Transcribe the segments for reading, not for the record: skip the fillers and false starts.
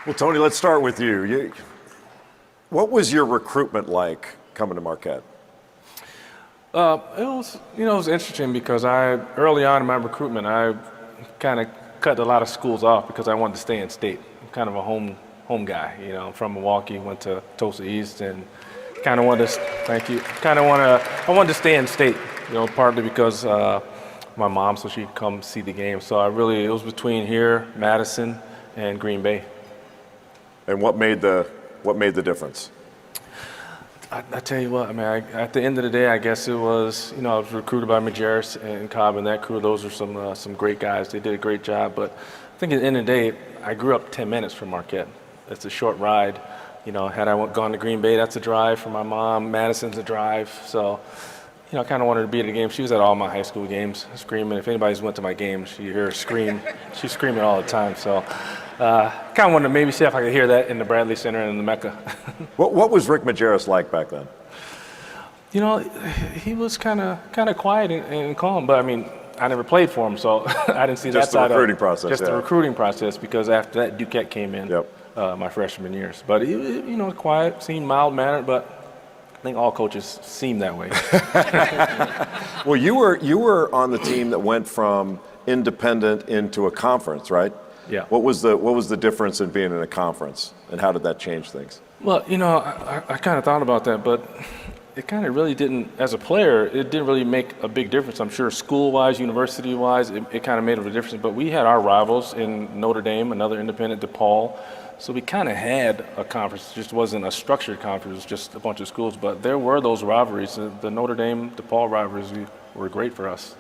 Well, Tony, let's start with you. What was your recruitment like coming to Marquette? It was interesting because early on in my recruitment, I kind of cut a lot of schools off because I wanted to stay in state. I'm kind of a home guy, I'm from Milwaukee, went to Tulsa East, and kind of wanted to, thank you, I wanted to stay in state, partly because my mom, so she'd come see the game. So it was between here, Madison, and Green Bay. And what made the difference? I tell you what, at the end of the day, I guess it was, I was recruited by Majerus and Cobb and that crew. Those are some great guys. They did a great job. But I think at the end of the day, I grew up 10 minutes from Marquette. It's a short ride. Had I gone to Green Bay, that's a drive for my mom. Madison's a drive. So, I kind of wanted to be at the game. She was at all my high school games, screaming. If anybody's went to my games, you hear her scream. She's screaming all the time. So, kind of wanted to maybe see if I could hear that in the Bradley Center and in the Mecca. What was Rick Majerus like back then? He was kind of quiet and calm. But I never played for him, so I didn't see that side of the recruiting process. Just the recruiting process, because after that, Duquette came in my freshman years. But he quiet, seemed mild-mannered, but I think all coaches seem that way. Well, you were on the team that went from independent into a conference, right? Yeah. What was the difference in being in a conference, and how did that change things? Well, I kind of thought about that, but it kind of really didn't, as a player, it didn't really make a big difference. I'm sure school-wise, university-wise, it kind of made a difference. But we had our rivals in Notre Dame, another independent, DePaul. So we kind of had a conference. It just wasn't a structured conference. It was just a bunch of schools. But there were those rivalries. The Notre Dame, DePaul rivalries were great for us.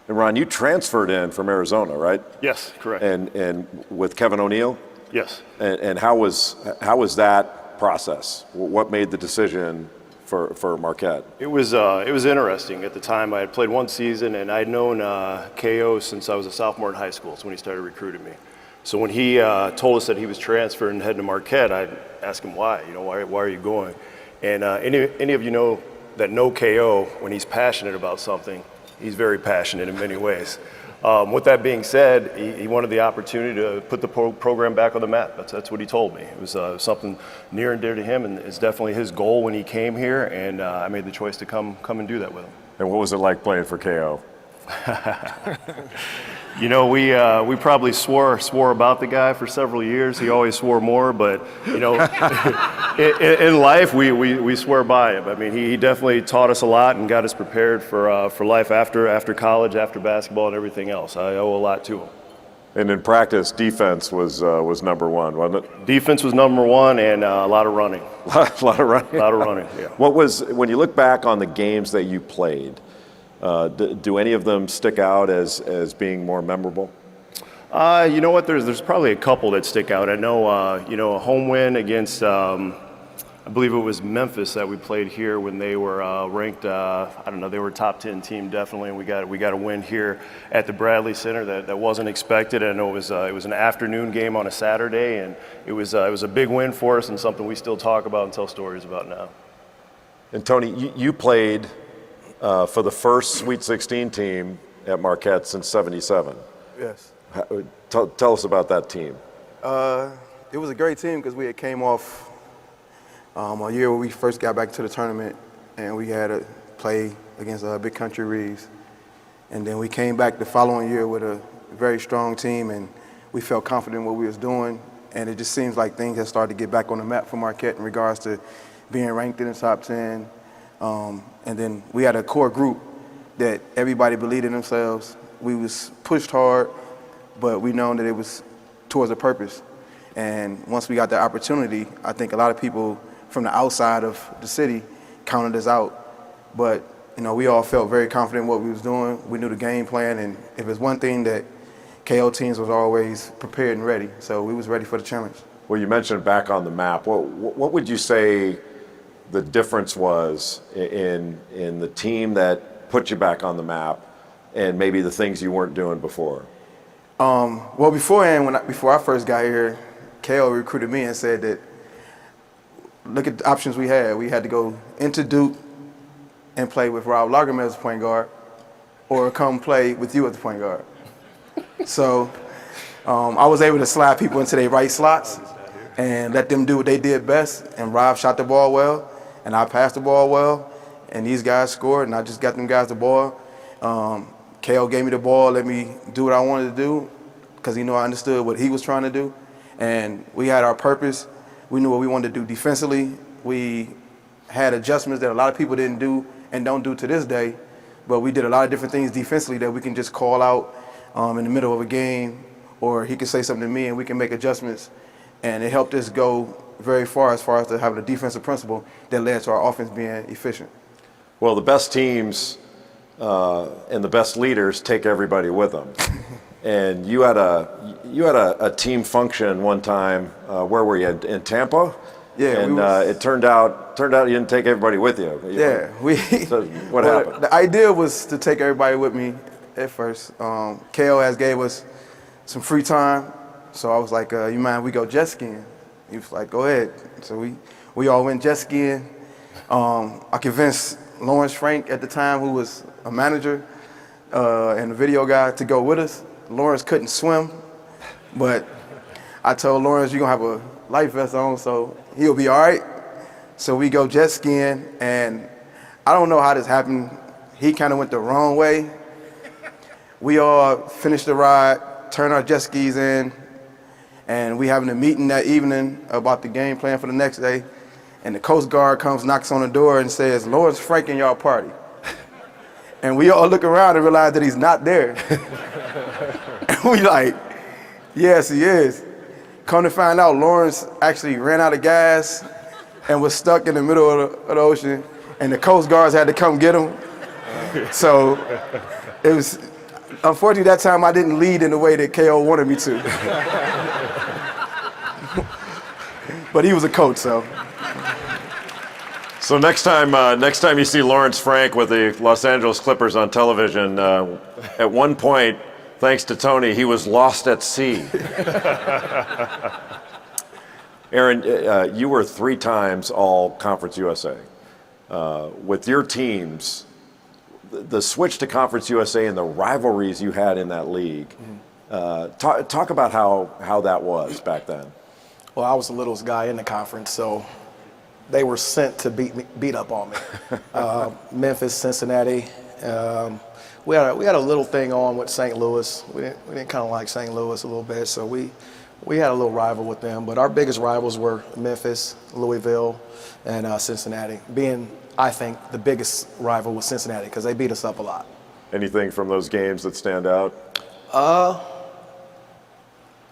And Ron, you transferred in from Arizona, right? Yes, correct. And with Kevin O'Neill? Yes. And how was that process? What made the decision for Marquette? It was interesting. At the time, I had played one season, and I'd known KO since I was a sophomore in high school. That's when he started recruiting me. So when he told us that he was transferring and heading to Marquette, I'd ask him why. Why are you going? And any of you know KO, when he's passionate about something, he's very passionate in many ways. With that being said, he wanted the opportunity to put the program back on the map. That's what he told me. It was something near and dear to him, and it's definitely his goal when he came here, and I made the choice to come and do that with him. And what was it like playing for KO? We probably swore about the guy for several years. He always swore more, but in life we swear by him. He definitely taught us a lot and got us prepared for life after college, after basketball, and everything else. I owe a lot to him. And in practice, defense was number one, wasn't it? Defense was number one, and a lot of running. A lot of running. A lot of running. Yeah. When you look back on the games that you played? Do any of them stick out as being more memorable? You know what? There's probably a couple that stick out. I know, a home win against, I believe it was Memphis that we played here when they were ranked. They were a top 10 team definitely, and we got a win here at the Bradley Center that wasn't expected. I know it was an afternoon game on a Saturday, and it was a big win for us and something we still talk about and tell stories about now. And Tony, you played for the first Sweet 16 team at Marquette since '77. Yes. Tell us about that team. It was a great team because we had came off a year where we first got back to the tournament, and we had to play against Big Country Reeves. And then we came back the following year with a very strong team, and we felt confident in what we was doing. And it just seems like things have started to get back on the map for Marquette in regards to being ranked in the top 10. And then we had a core group that everybody believed in themselves. We was pushed hard, but we known that it was towards a purpose. And once we got the opportunity, I think a lot of people from the outside of the city counted us out. But we all felt very confident in what we was doing. We knew the game plan, and if it's one thing that KO teams was always prepared and ready. So we was ready for the challenge. Well, you mentioned back on the map. What would you say the difference was in the team that put you back on the map, and maybe the things you weren't doing before? Well, beforehand, before I first got here, KO recruited me and said that, look at the options we had. We had to go into Duke and play with Rob Lagerman as a point guard, or come play with you as the point guard. So I was able to slide people into their right slots, and let them do what they did best. And Rob shot the ball well, and I passed the ball well, and these guys scored, and I just got them guys the ball. KO gave me the ball, let me do what I wanted to do, because I understood what he was trying to do. And we had our purpose. We knew what we wanted to do defensively. We had adjustments that a lot of people didn't do and don't do to this day, but we did a lot of different things defensively that we can just call out in the middle of a game, or he can say something to me and we can make adjustments. And it helped us go very far as to having a defensive principle that led to our offense being efficient. Well, the best teams and the best leaders take everybody with them. And you had a team function one time. Where were you? In Tampa? Yeah. And it turned out you didn't take everybody with you. Yeah. So what happened? The idea was to take everybody with me at first. KO has gave us some free time, so I was like, "You mind we go jet skiing?" He was like, "Go ahead." So we all went jet skiing. I convinced Lawrence Frank at the time, who was a manager and a video guy, to go with us. Lawrence couldn't swim, but I told Lawrence, "You're gonna have a life vest on, so he'll be all right." So we go jet skiing, and I don't know how this happened. He kind of went the wrong way. We all finished the ride, turned our jet skis in, and we having a meeting that evening about the game plan for the next day. And the Coast Guard comes, knocks on the door, and says, "Lawrence Frank in y'all party." And we all look around and realize that he's not there. And we like, "Yes, he is." Come to find out, Lawrence actually ran out of gas and was stuck in the middle of the ocean, and the Coast Guards had to come get him. So it was, unfortunately, that time I didn't lead in the way that KO wanted me to. But he was a coach, so. So next time you see Lawrence Frank with the Los Angeles Clippers on television, at one point, thanks to Tony, he was lost at sea. Aaron, you were 3 times All Conference USA. With your teams, the switch to Conference USA and the rivalries you had in that league, talk about how that was back then. Well, I was the littlest guy in the conference, so they were sent to beat up on me. Memphis, Cincinnati. We had a little thing on with St. Louis. We didn't kind of like St. Louis a little bit, so we had a little rival with them. But our biggest rivals were Memphis, Louisville, and Cincinnati. Being, I think, the biggest rival was Cincinnati because they beat us up a lot. Anything from those games that stand out?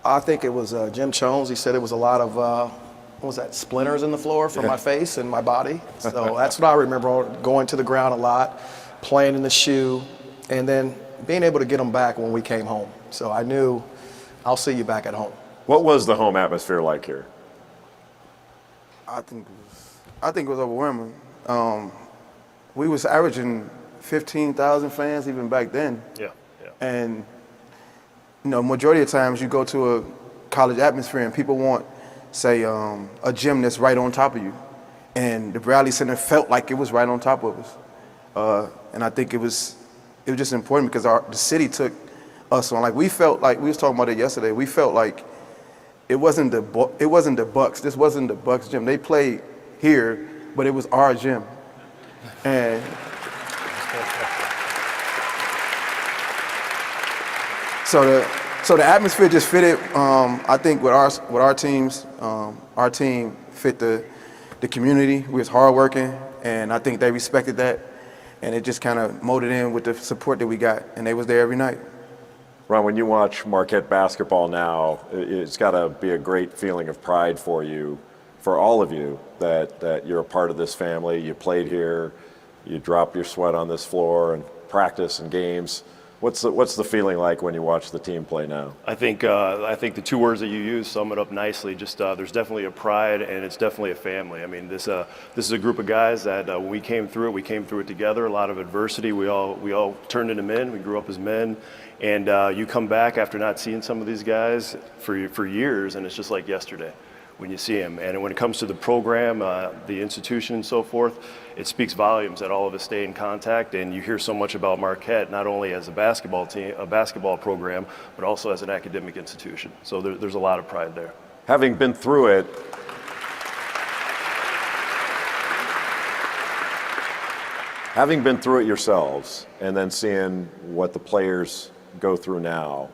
I think it was Jim Jones. He said it was a lot of what was that, splinters in the floor from my face and my body. So that's what I remember, going to the ground a lot, playing in the shoe, and then being able to get them back when we came home. So I knew, I'll see you back at home. What was the home atmosphere like here? I think it was overwhelming. We was averaging 15,000 fans even back then. Yeah. And majority of times you go to a college atmosphere and people want, say, a gym that's right on top of you. And the Bradley Center felt like it was right on top of us. And I think it was just important because the city took us on. Like, we felt like, we was talking about it yesterday, we felt like it wasn't the Bucks. This wasn't the Bucks gym. They played here, but it was our gym. And so the atmosphere just fitted. I think with our teams, our team fit the community. We was hardworking, and I think they respected that, and it just kind of molded in with the support that we got, and they was there every night. Ron, when you watch Marquette basketball now, it's got to be a great feeling of pride for you, for all of you, that you're a part of this family. You played here, you drop your sweat on this floor and practice and games. What's the feeling like when you watch the team play now? I think the 2 words that you use sum it up nicely. Just there's definitely a pride, and it's definitely a family. I mean, this is a group of guys that when we came through it together. A lot of adversity. We all turned into men. We grew up as men, and you come back after not seeing some of these guys for years, and it's just like yesterday when you see them. And when it comes to the program, the institution, and so forth, it speaks volumes that all of us stay in contact. And you hear so much about Marquette, not only as a basketball team, a basketball program, but also as an academic institution. So there's a lot of pride there. having been through it, yourselves, and then seeing what the players go through now,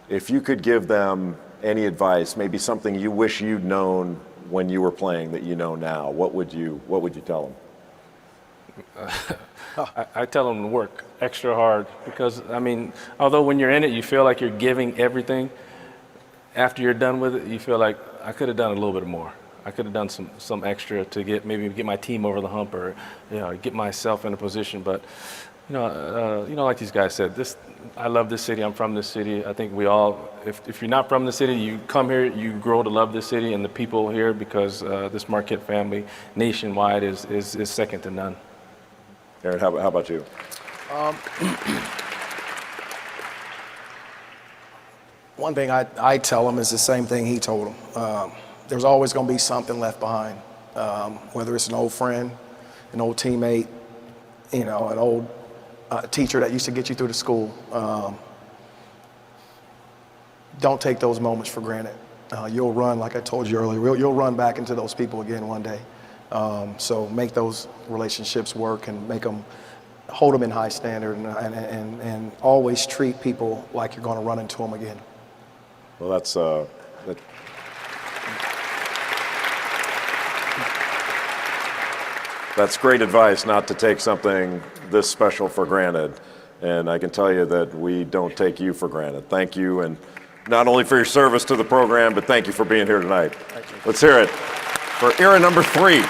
if you could give them any advice, maybe something you wish you'd known when you were playing that you know now, what would you tell them? I tell them to work extra hard because, I mean, although when you're in it, you feel like you're giving everything, after you're done with it, you feel like I could have done a little bit more. I could have done some extra to get my team over the hump, or get myself in a position. But like these guys said, I love this city. I'm from this city. I think we all, if you're not from the city, you come here, you grow to love this city and the people here, because this Marquette family nationwide is second to none. Aaron, how about you? One thing I tell them is the same thing he told them. There's always going to be something left behind, whether it's an old friend, an old teammate, an old teacher that used to get you through the school. Don't take those moments for granted. You'll run, like I told you earlier, you'll run back into those people again one day. So make those relationships work and hold them in high standard, and always treat people like you're going to run into them again. Well, that's great advice, not to take something this special for granted. And I can tell you that we don't take you for granted. Thank you, and not only for your service to the program, but thank you for being here tonight. Let's hear it for era number 3.